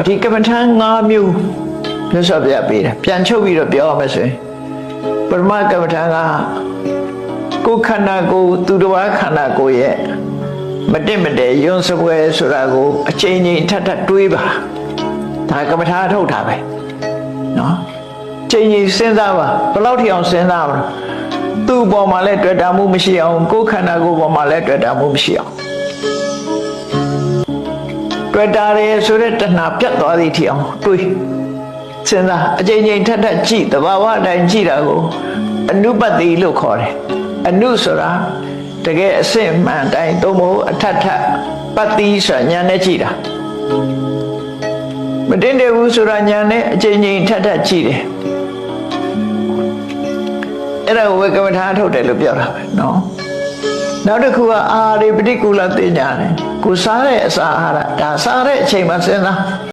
ဒီကမ္မထံ၅မျိုးမြတ်စွာဘုရားပေးတယ်ပြန်ချုပ်ပြီးတော့ပြောရမယ်ဆိုရင်ပရမကမ္မထံကကိုယ်ခန္ဓာကိုယ်သူတော်ခန္ဓာကိုယ်ရဲ့မတင့်မတဲယွန်းစပွဲဆိုတာကိုအချိန်ချင်းထပ်ထပ်တွေးပါဒါကမ္မထာထုတ်တာပဲနော်ချိန်ချင်းစဉ်းစားပါဘယ်လောက်ထိအောင်စဉ်းစားပါသူ့ပေါ်မှာလည်းတွေ့တာမှုမရှိအောင်ကိုယ်ခန္ဓာကိုယ်ပေါ်မှာလည်းတွေ့တာမှုမရှိအောင်တွေ့တာရဲဆိုတဲ့တဏှာပြတ်သွားသည့်ထိအောင်တွေးစဉ်းစားအချိန်ချင်းထပ်ထပ်ကြည့်သဘာဝအတိုင်းကြည့်တာကိုအနုပတ္တိလို့ခေါ်တယ်အနုဆိုတာတကယ်အစစ်မှန်တိုင်းသို့မဟုတ်အထက်ထပ်ပတ္တိဆိုတာဉာဏ်နဲ့ကြည့်တာမတင်တယ်ဘူးဆိုတာဉာဏ်နဲ့အချိန်ချင်းထပ်ထပ်ကြည့်တယ်အဲ့ဒါကိုဝေကမ္မထာထုတ်တယ်လို့ပြောတာပဲနော်နောက်တစ်ခုကအာရိပတိကူလသိညာတယ်ကိုစားတဲ့အစာအာဟာရဒါစားတဲ့အချိန်မှာစဉ်းစား